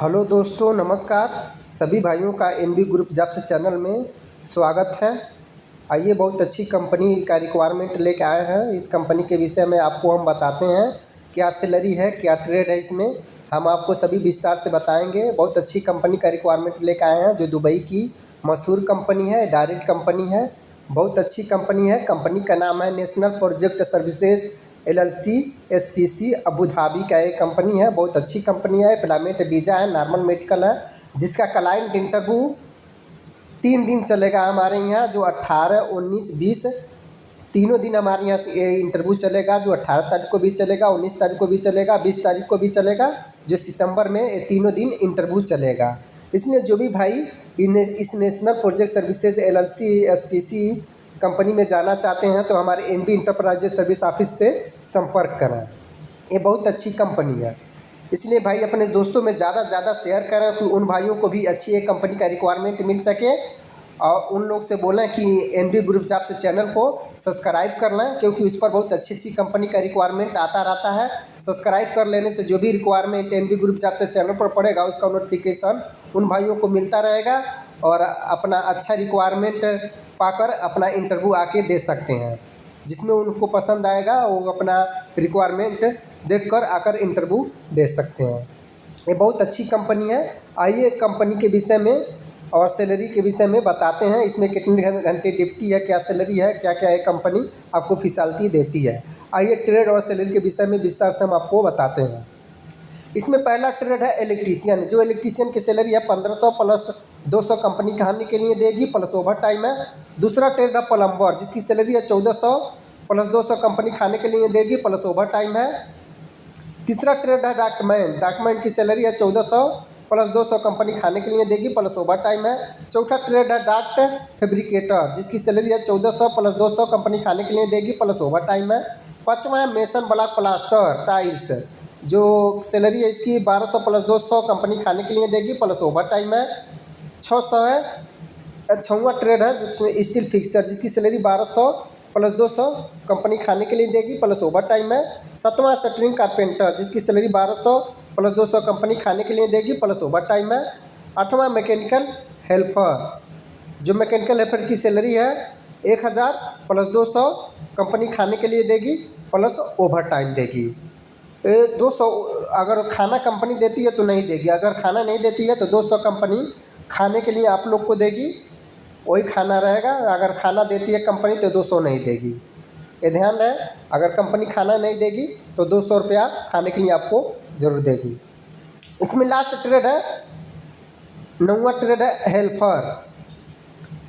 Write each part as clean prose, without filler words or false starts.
Hello दोस्तों, नमस्कार। सभी भाइयों का एनबी ग्रुप जॉब्स चैनल में स्वागत है। आइए, बहुत अच्छी कंपनी का रिक्वायरमेंट लेके आए हैं। इस कंपनी के विषय में आपको हम बताते हैं क्या सैलरी है, क्या ट्रेड है। इसमें हम आपको सभी विस्तार से बताएंगे। बहुत अच्छी कंपनी का रिक्वायरमेंट लेके आए हैं जो दुबई की मशहूर कंपनी है, डायरेक्ट कंपनी है। बहुत अच्छी कंपनी है। कंपनी का नाम है national project services LLC SPC Abu Dhabi का एक कंपनी है। बहुत अच्छी कंपनी है। एम्प्लॉयमेंट वीज़ा है, नॉर्मल मेडिकल है, जिसका क्लाइंट इंटरव्यू 3 दिन चलेगा हमारे यहाँ, जो 18, 19, 20 तीनों दिन हमारे यहाँ से ये इंटरव्यू चलेगा। जो 18 तारीख को भी चलेगा, 19 तारीख को भी चलेगा, 20 तारीख को भी चलेगा। जो सितंबर में ये तीनों दिन इंटरव्यू चलेगा। इसलिए जो भी भाई इस national project services LLC SPC company में जाना चाहते हैं तो हमारे NB इंटरप्राइजेज सर्विस ऑफिस से संपर्क करें। ये बहुत अच्छी कंपनी है। इसलिए भाई अपने दोस्तों में ज़्यादा से ज़्यादा शेयर करें कि उन भाइयों को भी अच्छी एक कंपनी का रिक्वायरमेंट मिल सके। और उन लोग से बोलें कि NB ग्रुप जॉब्स चैनल को सब्सक्राइब कर लें, क्योंकि उस पर बहुत अच्छी अच्छी कंपनी का रिक्वायरमेंट आता रहता है। सब्सक्राइब कर लेने से जो भी requirement NB group jobs channel पर पड़ेगा उसका नोटिफिकेशन उन भाइयों को मिलता रहेगा और अपना अच्छा रिक्वायरमेंट पाकर अपना इंटरव्यू आके दे सकते हैं। जिसमें उनको पसंद आएगा वो अपना रिक्वायरमेंट देखकर आकर इंटरव्यू दे सकते हैं। ये बहुत अच्छी कंपनी है। आइए कंपनी के विषय में और सैलरी के विषय में बताते हैं। इसमें कितने घंटे ड्यूटी है, क्या सैलरी है, क्या क्या है कंपनी आपको फैसिलिटी देती है। आइए ट्रेड और सैलरी के विषय में विस्तार से हम आपको बताते हैं। इसमें पहला ट्रेड है इलेक्ट्रीशियन। जो इलेक्ट्रीशियन की सैलरी है 1500 प्लस 200 कंपनी खाने के लिए देगी, प्लस ओवर टाइम है। दूसरा ट्रेड है प्लम्बर, जिसकी सैलरी है 1400 प्लस 200 कंपनी खाने के लिए देगी, प्लस ओवर टाइम है। तीसरा ट्रेड है डाकमैन। डाकमैन की सैलरी है 1400 प्लस 200 कंपनी खाने के लिए देगी, प्लस ओवर टाइम है। चौथा ट्रेड है डाक फैब्रिकेटर, जिसकी सैलरी है 1400 प्लस 200 कंपनी खाने के लिए देगी, प्लस ओवर टाइम है। पाँचवा है मेसन ब्लॉक प्लास्टर टाइल्स, जो सैलरी है इसकी 1200 प्लस 200 कंपनी खाने के लिए देगी, प्लस ओवर टाइम है। 600 है। छठवां ट्रेड है जो स्टील फिक्सर, जिसकी सैलरी 1200 प्लस 200 कंपनी खाने के लिए देगी, प्लस ओवर टाइम है। 7वां शटरिंग कारपेंटर, जिसकी सैलरी 1200 प्लस 200 कंपनी खाने के लिए देगी, प्लस ओवर टाइम है। 8वां मैकेनिकल हेल्पर, जो मैकेनिकल हेल्पर की सैलरी है 1000 प्लस 200 कंपनी खाने के लिए देगी, प्लस ओवर टाइम देगी। 200 अगर खाना कंपनी देती है तो नहीं देगी, अगर खाना नहीं देती है तो 200 कंपनी खाने के लिए आप लोग को देगी, वही खाना रहेगा। अगर खाना देती है कंपनी तो 200 नहीं देगी। ये ध्यान रहे, अगर कंपनी खाना नहीं देगी तो 200 रुपया खाने के लिए आपको ज़रूर देगी। इसमें लास्ट ट्रेड है 9वां ट्रेड है हेल्पर,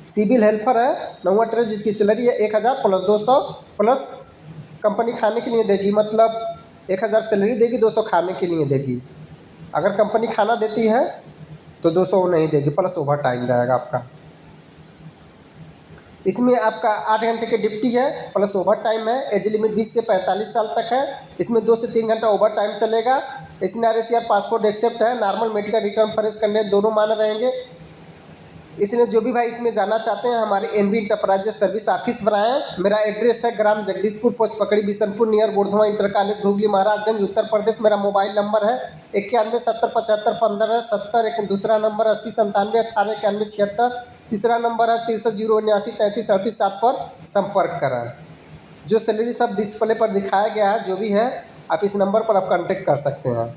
सिविल हेल्पर है 9वां ट्रेड, जिसकी सैलरी है 1000 प्लस 200 प्लस कंपनी खाने के लिए देगी। मतलब 1000 सैलरी देगी, 200 खाने के लिए देगी। अगर कंपनी खाना देती है तो 200 नहीं देगी, प्लस ओवर टाइम रहेगा आपका। इसमें आपका 8 घंटे की ड्यूटी है, प्लस ओवर टाइम है। एज लिमिट 20 से 45 साल तक है। इसमें 2 से 3 घंटा ओवर टाइम चलेगा। SNR/SCR पासपोर्ट एक्सेप्ट है। नॉर्मल मेडिकल रिटर्न फॉरेस्ट करने दोनों मान्य रहेंगे। इसलिए जो भी भाई इसमें जाना चाहते हैं हमारे NB इंटरप्राइजेज सर्विस ऑफिस बनाएं। मेरा एड्रेस है ग्राम Jagdishpur, post Pakdi Bishanpur, near Gordhwa inter college, Ghughli, Maharajganj, Uttar Pradesh. मेरा मोबाइल नंबर है 91 70 75 15 70। एक दूसरा नंबर 80 97 18 91 76। तीसरा नंबर है 63 079 33 38 7 पर संपर्क करें। जो सैलरी सब डिस्प्ले पर दिखाया गया है जो भी है, आप इस नंबर पर आप कॉन्टेक्ट कर सकते हैं।